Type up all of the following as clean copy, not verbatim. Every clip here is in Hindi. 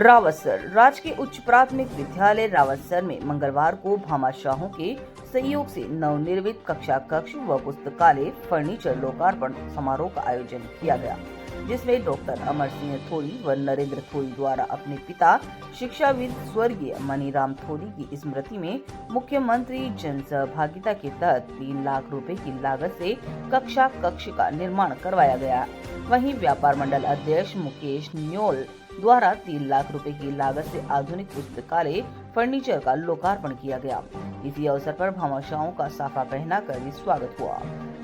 रावतसर राजकीय उच्च प्राथमिक विद्यालय रावतसर में मंगलवार को भामाशाहों के सहयोग से नवनिर्मित कक्षा कक्ष व पुस्तकालय फर्नीचर लोकार्पण समारोह का आयोजन किया गया, जिसमें डॉक्टर अमर सिंह थोरी व नरेंद्र थोरी द्वारा अपने पिता शिक्षाविद स्वर्गीय मनीराम थोरी की स्मृति में मुख्यमंत्री जन सहभागिता के तहत 3 लाख रुपए की लागत से कक्षा कक्ष का निर्माण करवाया गया। वहीं व्यापार मंडल अध्यक्ष मुकेश न्योल द्वारा 3 लाख रुपए की लागत से आधुनिक पुस्तकालय फर्नीचर का लोकार्पण किया गया। इसी अवसर पर भामाशाहों का साफा पहनाकर भी स्वागत हुआ।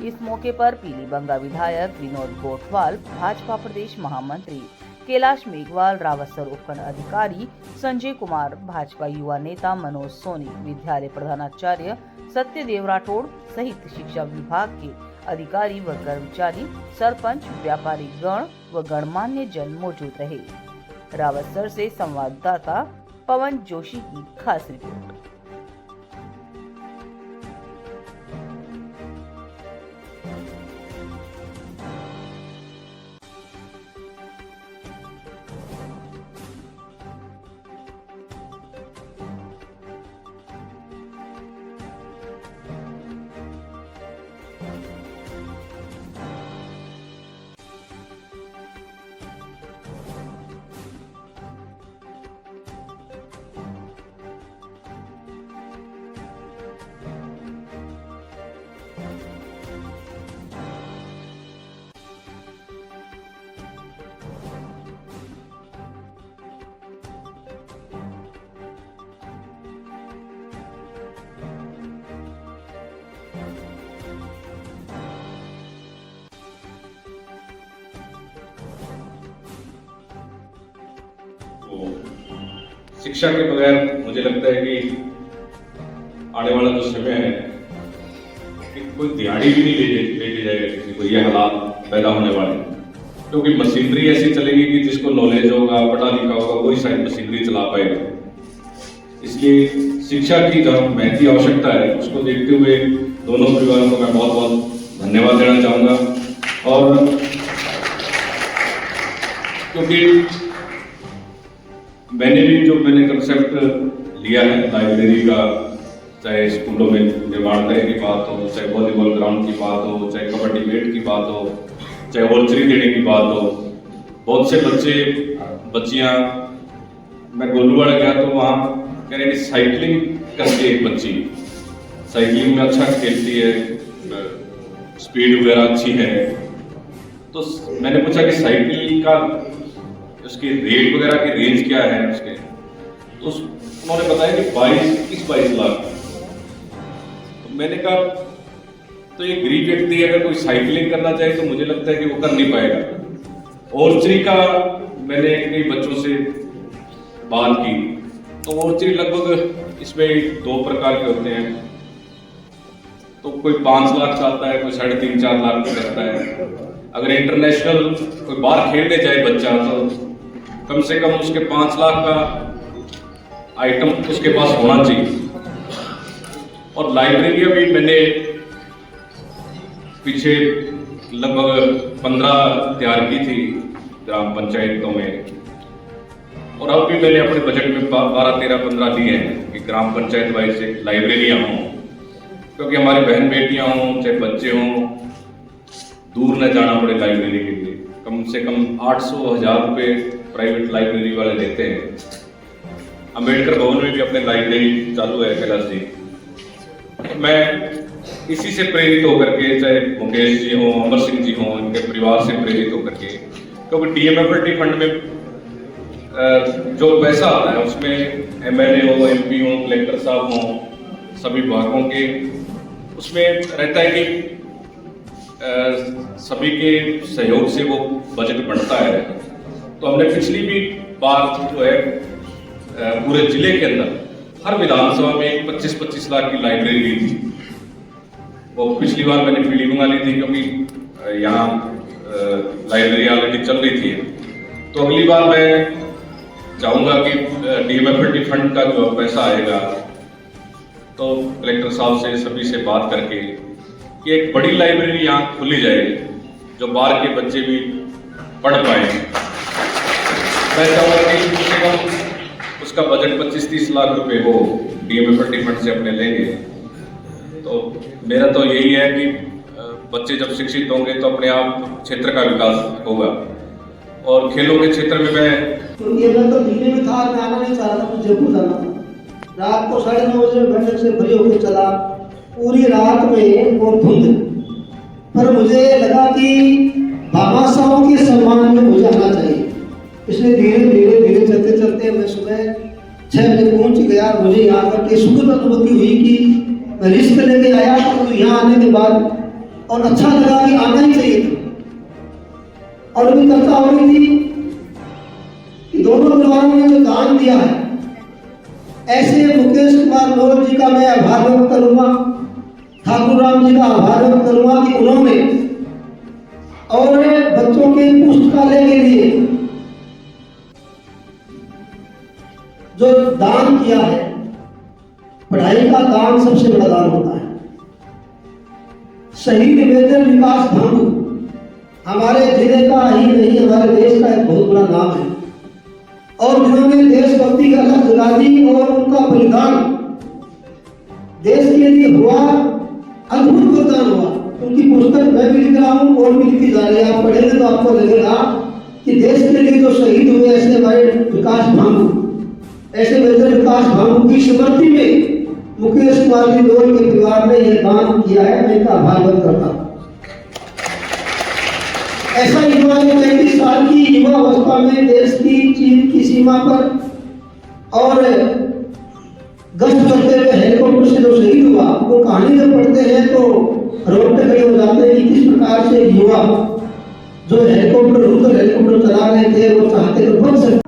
इस मौके पर पीलीबंगा विधायक विनोद गोठवाल, भाजपा प्रदेश महामंत्री कैलाश मेघवाल, रावतसर उपखंड अधिकारी संजय कुमार, भाजपा युवा नेता मनोज सोनी, विद्यालय प्रधानाचार्य सत्यदेव राठौड़ सहित शिक्षा विभाग के अधिकारी व कर्मचारी, सरपंच, व्यापारी गण व गणमान्य जन मौजूद रहे। रावतसर से संवाददाता पवन जोशी की खास रिपोर्ट। शिक्षा के बगैर मुझे लगता है कि आने वाला जो समय है कि कोई दिहाड़ी भी नहीं लेके जाएगा किसी को, ये हालात पैदा होने वाले हैं। क्योंकि मशीनरी ऐसी चलेगी कि जिसको नॉलेज होगा, पढ़ा लिखा होगा, वही शायद मशीनरी चला पाएगा। इसलिए शिक्षा की जो महती आवश्यकता है उसको देखते हुए दोनों परिवारों को मैं बहुत बहुत धन्यवाद देना चाहूँगा। और क्योंकि मैंने कंसेप्ट लिया है लाइब्रेरी का, चाहे स्कूलों में निर्माण करने की बात हो, चाहे वॉलीबॉल ग्राउंड की बात हो, चाहे कबड्डी मैट की बात हो, चाहे ऑर्चरी देने की बात हो। बहुत से बच्चियां, मैं गोलूवाड़ा गया तो वहाँ कह रहे कि साइकिलिंग करती है एक बच्ची, साइकिलिंग में अच्छा खेलती है, स्पीड वगैरह अच्छी है। तो मैंने पूछा कि साइकिल का उसकी रेट वगैरह की रेंज क्या है उसके, तो उन्होंने बताया कि 22 लाख। तो मैंने कहा तो ये गरीब व्यक्ति अगर कोई साइकिलिंग करना चाहे तो मुझे लगता है कि वो कर नहीं पाएगा। ऑर्चरी का मैंने कई बच्चों से बात की तो ऑर्चरी लगभग इसमें 2 प्रकार के होते हैं। तो कोई 5 लाख चाहता है, कोई 3.5-4 लाख का करता है। अगर इंटरनेशनल कोई बाहर खेलने जाए बच्चा तो कम से कम उसके 5 लाख का आइटम उसके पास होना चाहिए। और लाइब्रेरियां भी मैंने पीछे लगभग 15 तैयार की थी ग्राम पंचायतों में, और अब भी मैंने अपने बजट में 12, 13, 15 दिए हैं कि ग्राम पंचायत वाइज से लाइब्रेरियां हों, क्योंकि हमारी बहन बेटियां हों, चाहे बच्चे हों, दूर न जाना पड़े लाइब्रेरी के लिए। कम से कम 800-1000 रुपये प्राइवेट लाइब्रेरी वाले देते हैं। अंबेडकर भवन में भी अपने लाइब्रेरी चालू है कैलाश जी। मैं इसी से प्रेरित होकर के, चाहे मुकेश जी हों, अमर सिंह जी हों, इनके परिवार से प्रेरित होकर के, क्योंकि डीएमएफएलटी फंड में जो पैसा आता है उसमें एमएलए हो, एमपी हो, कलेक्टर साहब हों, सभी विभागों के उसमें रहता है कि सभी के सहयोग से वो बजट बढ़ता है। तो हमने पिछली भी बार जो है पूरे जिले के अंदर हर विधानसभा में 25-25 लाख की लाइब्रेरी ली थी। वो पिछली बार मैंने पीलीबंगा ली थी क्योंकि यहाँ लाइब्रेरी ऑलरेडी चल रही थी। तो अगली बार मैं चाहूँगा कि डीएमएफएलटी फंड का जो पैसा आएगा तो कलेक्टर साहब से सभी से बात करके कि एक बड़ी लाइब्रेरी यहाँ खुली जाएगी जो बाहर के बच्चे भी पढ़ पाएंगे। मैं चाहूँगा कि कम से कम उसका बजट 25-30 लाख रुपए हो, डीएमएफएलटी फंड से अपने लेंगे। तो मेरा तो यही है कि बच्चे जब शिक्षित होंगे तो अपने आप क्षेत्र का विकास होगा। और खेलों के क्षेत्र में मैं तो ये मैं तो दिल्ली में था, मैं आना नहीं चाह रहा था, मुझे जयपुर जाना था। रात को 9:30 बजे बैठक से फ्री होकर चला, पूरी रात में और धुंध, पर मुझे लगा कि भामाशाहों के सम्मान में मुझे आना चाहिए। इसलिए धीरे चलते चलते मैं सुबह 6 बजे पहुंच गया। मुझे यहाँ करके सुखद अनुभूति हुई कि मैं रिस्क लेके आया, तो यहाँ आने के बाद और अच्छा लगा कि आना ही चाहिए था। और भी चर्चा हो रही थी कि दोनों परिवारों ने जो दान दिया है, ऐसे मुकेश कुमार लोल जी का मैं आभार व्यक्त करूंगा, ठाकुर राम जी का आभार व्यक्त करूंगा कि उन्होंने और बच्चों के पुस्तकालय के लिए जो दान किया है। पढ़ाई का दान सबसे बड़ा दान होता है। शहीद मेजर विकास भांगू हमारे जिले का ही नहीं, हमारे देश का एक बहुत बड़ा नाम है, और जिन्होंने देशभक्ति का लक्ष्य जगा दी और उनका बलिदान देश के लिए हुआ, अद्भुत बलिदान हुआ। उनकी पुस्तक मैं भी लिख रहा हूँ और भी लिखी जा रही है, आप पढ़ेंगे तो आपको लगेगा कि देश के लिए जो शहीद हुए ऐसे हमारे विकास भांगू, ऐसे मेजर विकास भांगू की स्मृति में मुकेश कुमार जी लोल के परिवार ने यह दान किया है। मैं इनका आभार व्यक्त करता हूँ। ऐसा युवा जो 35 साल की युवा अवस्था में देश की चीन की सीमा पर और गश्त करते हुए हेलीकॉप्टर से जो शहीद हुआ, वो कहानी जब पढ़ते हैं तो रोड पे खड़े हो जाते हैं कि किस प्रकार से युवा जो हेलीकॉप्टर चला रहे थे वो चाहते तो बच सकते।